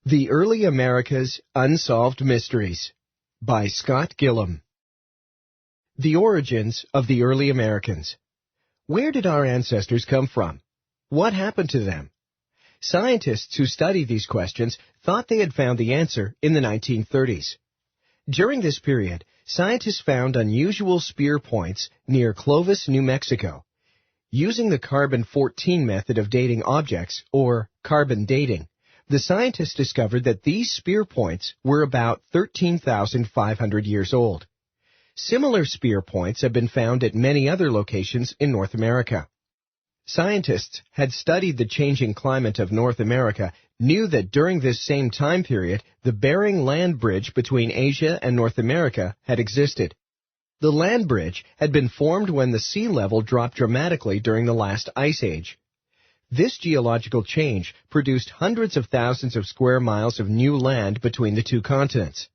The Early Americas Unsolved Mysteries by Scott Gillam. The origins of the early Americans. Where did our ancestors come from? What happened to them? Scientists who study these questions thought they had found the answer in the 1930s. During this period, scientists found unusual spear points near Clovis, New Mexico. Using the carbon-14 method of dating objects, or carbon dating, the scientists discovered that these spear points were about 13,500 years old. Similar spear points have been found at many other locations in North America. Scientists had studied the changing climate of North America, knew that during this same time period, the Bering Land Bridge between Asia and North America had existed. The land bridge had been formed when the sea level dropped dramatically during the last ice age. This geological change produced hundreds of thousands of square miles of new land between the two continents.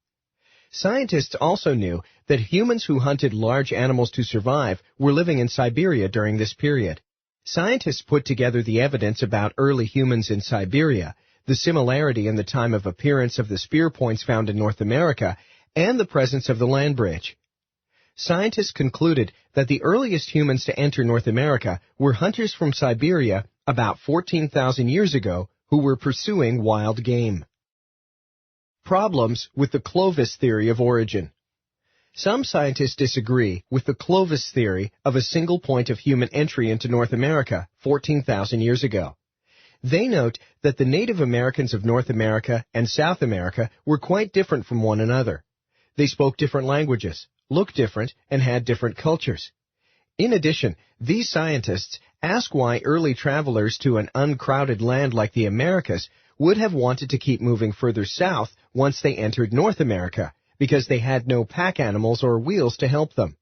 Scientists also knew that humans who hunted large animals to survive were living in Siberia during this period. Scientists put together the evidence about early humans in Siberia, the similarity in the time of appearance of the spear points found in North America, and the presence of the land bridge. Scientists concluded that the earliest humans to enter North America were hunters from Siberia about 14,000 years ago who were pursuing wild game. Problems with the Clovis theory of origin. Some scientists disagree with the Clovis theory of a single point of human entry into North America 14,000 years ago. They note that the Native Americans of North America and South America were quite different from one another. They spoke different languages, looked different, and had different cultures. In addition, these scientists ask why early travelers to an uncrowded land like the Americas would have wanted to keep moving further south once they entered North America, because they had no pack animals or wheels to help them.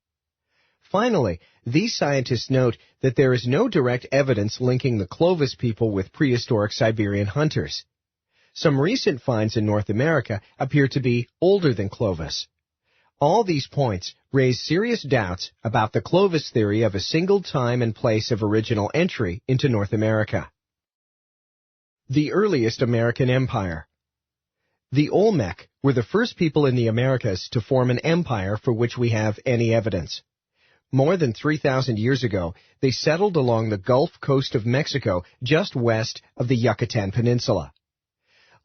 Finally, these scientists note that there is no direct evidence linking the Clovis people with prehistoric Siberian hunters. Some recent finds in North America appear to be older than Clovis. All these points raise serious doubts about the Clovis theory of a single time and place of original entry into North America. The earliest American empire. The Olmec were the first people in the Americas to form an empire for which we have any evidence. More than 3,000 years ago, they settled along the Gulf Coast of Mexico just west of the Yucatan Peninsula.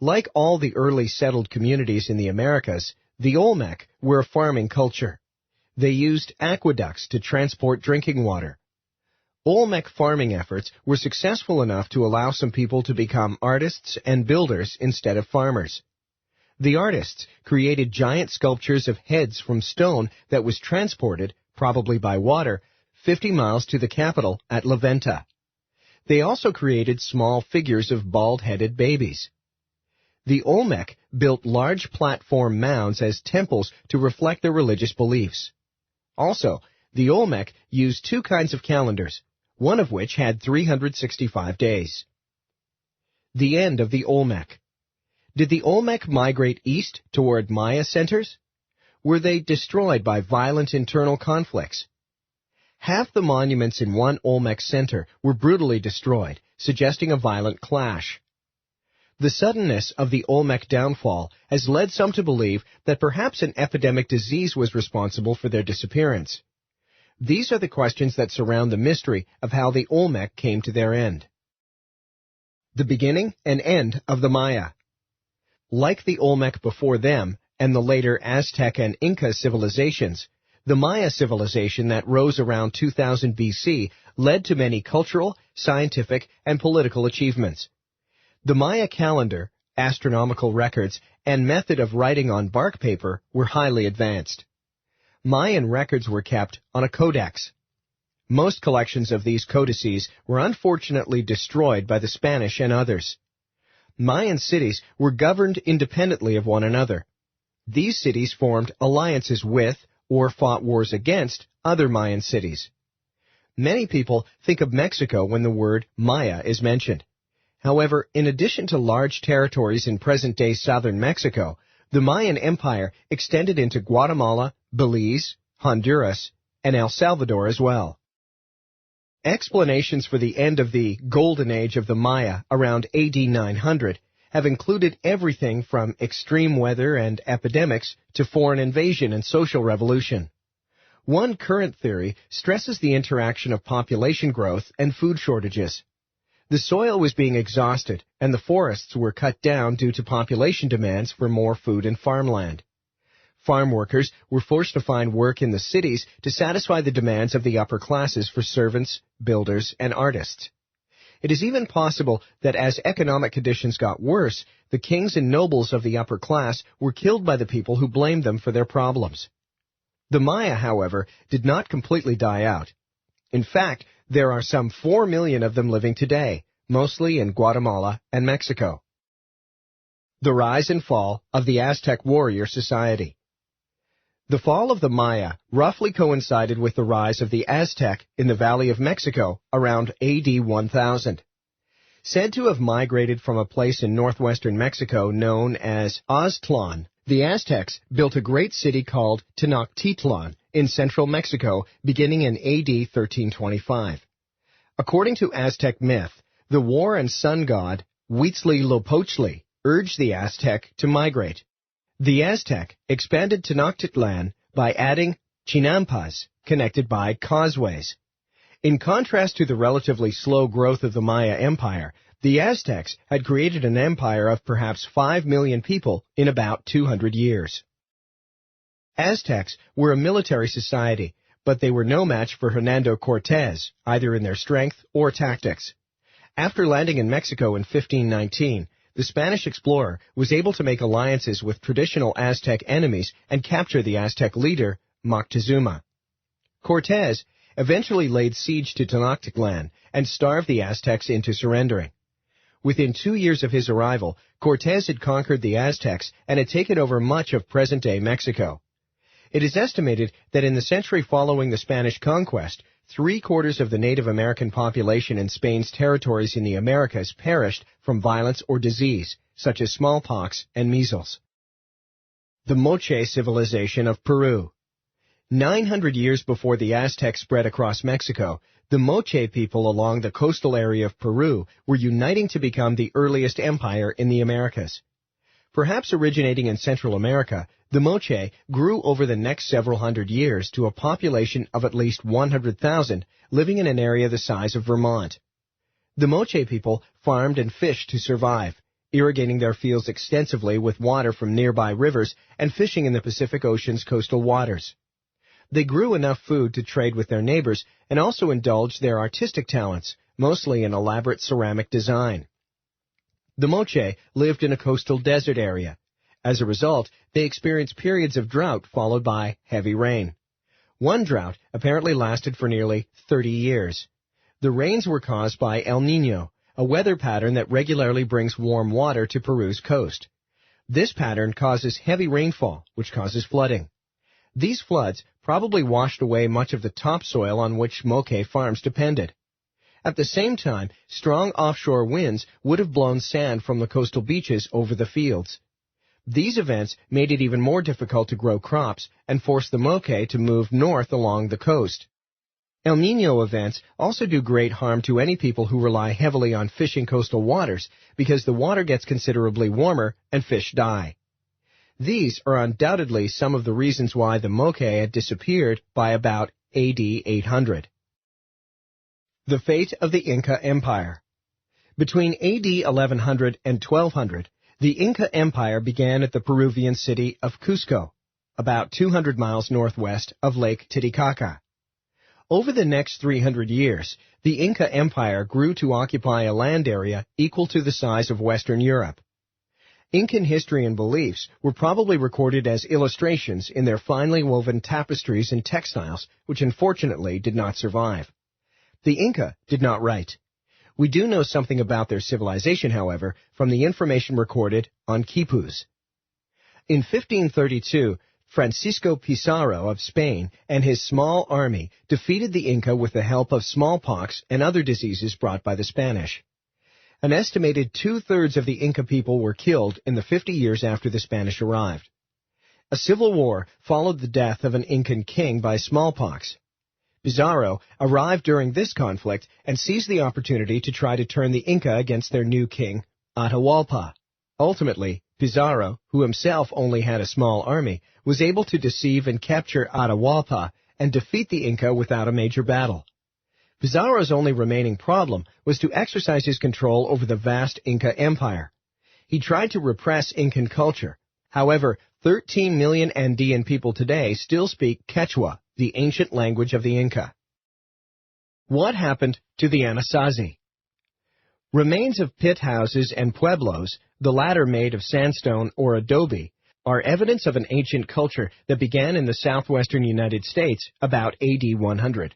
Like all the early settled communities in the Americas, the Olmec were a farming culture. They used aqueducts to transport drinking water. Olmec farming efforts were successful enough to allow some people to become artists and builders instead of farmers. The artists created giant sculptures of heads from stone that was transported, probably by water, 50 miles to the capital at La Venta. They also created small figures of bald-headed babies. The Olmec built large platform mounds as temples to reflect their religious beliefs. Also, the Olmec used two kinds of calendars, one of which had 365 days. The end of the Olmec. Did the Olmec migrate east toward Maya centers? Were they destroyed by violent internal conflicts? Half the monuments in one Olmec center were brutally destroyed, suggesting a violent clash. The suddenness of the Olmec downfall has led some to believe that perhaps an epidemic disease was responsible for their disappearance. These are the questions that surround the mystery of how the Olmec came to their end. The beginning and end of the Maya. Like the Olmec before them and the later Aztec and Inca civilizations, the Maya civilization that rose around 2000 BC led to many cultural, scientific, and political achievements. The Maya calendar, astronomical records, and method of writing on bark paper were highly advanced. Mayan records were kept on a codex. Most collections of these codices were unfortunately destroyed by the Spanish and others. Mayan cities were governed independently of one another. These cities formed alliances with, or fought wars against, other Mayan cities. Many people think of Mexico when the word Maya is mentioned. However, in addition to large territories in present-day southern Mexico, the Mayan Empire extended into Guatemala, Belize, Honduras, and El Salvador as well. Explanations for the end of the Golden Age of the Maya around AD 900 have included everything from extreme weather and epidemics to foreign invasion and social revolution. One current theory stresses the interaction of population growth and food shortages. The soil was being exhausted, and the forests were cut down due to population demands for more food and farmland. Farm workers were forced to find work in the cities to satisfy the demands of the upper classes for servants, builders, and artists. It is even possible that as economic conditions got worse, the kings and nobles of the upper class were killed by the people who blamed them for their problems. The Maya, however, did not completely die out. In fact, there are some 4 million of them living today, mostly in Guatemala and Mexico. The rise and fall of the Aztec warrior society. The fall of the Maya roughly coincided with the rise of the Aztec in the Valley of Mexico around AD 1000. Said to have migrated from a place in northwestern Mexico known as Aztlan, the Aztecs built a great city called Tenochtitlan in central Mexico beginning in AD 1325. According to Aztec myth, the war and sun god Huitzlilopochtli urged the Aztec to migrate. The Aztec expanded Tenochtitlan by adding chinampas, connected by causeways. In contrast to the relatively slow growth of the Maya Empire, the Aztecs had created an empire of perhaps 5 million people in about 200 years. Aztecs were a military society, but they were no match for Hernando Cortés, either in their strength or tactics. After landing in Mexico in 1519, the Spanish explorer was able to make alliances with traditional Aztec enemies and capture the Aztec leader, Moctezuma. Cortés eventually laid siege to Tenochtitlan and starved the Aztecs into surrendering. Within 2 years of his arrival, Cortés had conquered the Aztecs and had taken over much of present-day Mexico. It is estimated that in the century following the Spanish conquest, 3/4 of the Native American population in Spain's territories in the Americas perished from violence or disease, such as smallpox and measles. The Moche civilization of Peru. 900 years before the Aztecs spread across Mexico, the Moche people along the coastal area of Peru were uniting to become the earliest empire in the Americas. Perhaps originating in Central America, the Moche grew over the next several hundred years to a population of at least 100,000 living in an area the size of Vermont. The Moche people farmed and fished to survive, irrigating their fields extensively with water from nearby rivers and fishing in the Pacific Ocean's coastal waters. They grew enough food to trade with their neighbors and also indulged their artistic talents, mostly in elaborate ceramic design. The Moche lived in a coastal desert area. As a result, they experienced periods of drought followed by heavy rain. One drought apparently lasted for nearly 30 years. The rains were caused by El Niño, a weather pattern that regularly brings warm water to Peru's coast. This pattern causes heavy rainfall, which causes flooding. These floods probably washed away much of the topsoil on which Moche farms depended. At the same time, strong offshore winds would have blown sand from the coastal beaches over the fields. These events made it even more difficult to grow crops and forced the Moche to move north along the coast. El Niño events also do great harm to any people who rely heavily on fishing coastal waters because the water gets considerably warmer and fish die. These are undoubtedly some of the reasons why the Moche had disappeared by about AD 800. The fate of the Inca Empire. Between AD 1100 and 1200, the Inca Empire began at the Peruvian city of Cusco, about 200 miles northwest of Lake Titicaca. Over the next 300 years, the Inca Empire grew to occupy a land area equal to the size of Western Europe. Incan history and beliefs were probably recorded as illustrations in their finely woven tapestries and textiles, which unfortunately did not survive. The Inca did not write. We do know something about their civilization, however, from the information recorded on quipus. In 1532, Francisco Pizarro of Spain and his small army defeated the Inca with the help of smallpox and other diseases brought by the Spanish. An estimated 2/3 of the Inca people were killed in the 50 years after the Spanish arrived. A civil war followed the death of an Incan king by smallpox. Pizarro arrived during this conflict and seized the opportunity to try to turn the Inca against their new king, Atahualpa. Ultimately, Pizarro, who himself only had a small army, was able to deceive and capture Atahualpa and defeat the Inca without a major battle. Pizarro's only remaining problem was to exercise his control over the vast Inca Empire. He tried to repress Incan culture. However, 13 million Andean people today still speak Quechua, the ancient language of the Inca. What happened to the Anasazi? Remains of pit houses and pueblos, the latter made of sandstone or adobe, are evidence of an ancient culture that began in the southwestern United States about AD 100.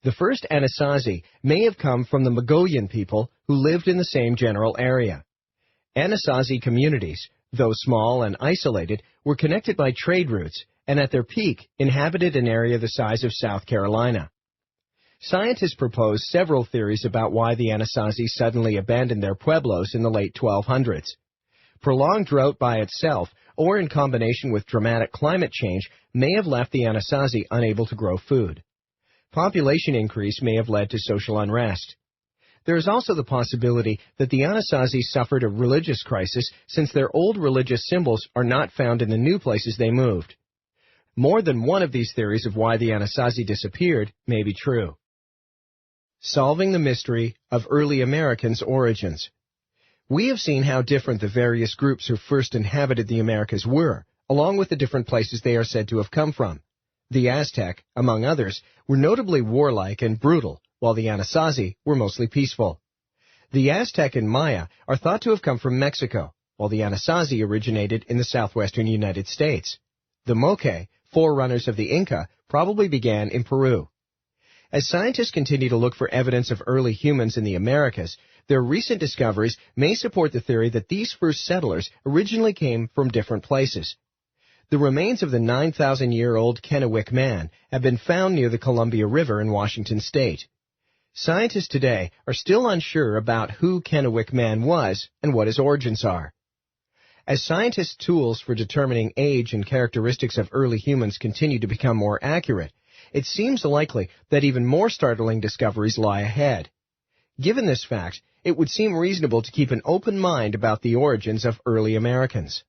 The first Anasazi may have come from the Magoyan people who lived in the same general area. Anasazi communities, though small and isolated, were connected by trade routes and at their peak inhabited an area the size of South Carolina. Scientists propose several theories about why the Anasazi suddenly abandoned their pueblos in the late 1200s. Prolonged drought by itself, or in combination with dramatic climate change, may have left the Anasazi unable to grow food. Population increase may have led to social unrest. There is also the possibility that the Anasazi suffered a religious crisis since their old religious symbols are not found in the new places they moved. More than one of these theories of why the Anasazi disappeared may be true. Solving the mystery of early Americans' origins. We have seen how different the various groups who first inhabited the Americas were, along with the different places they are said to have come from. The Aztec, among others, were notably warlike and brutal, while the Anasazi were mostly peaceful. The Aztec and Maya are thought to have come from Mexico, while the Anasazi originated in the southwestern United States. The Moche, forerunners of the Inca, probably began in Peru. As scientists continue to look for evidence of early humans in the Americas, their recent discoveries may support the theory that these first settlers originally came from different places. The remains of the 9,000-year-old Kennewick Man have been found near the Columbia River in Washington state. Scientists today are still unsure about who Kennewick Man was and what his origins are. As scientists' tools for determining age and characteristics of early humans continue to become more accurate, it seems likely that even more startling discoveries lie ahead. Given this fact, it would seem reasonable to keep an open mind about the origins of early Americans.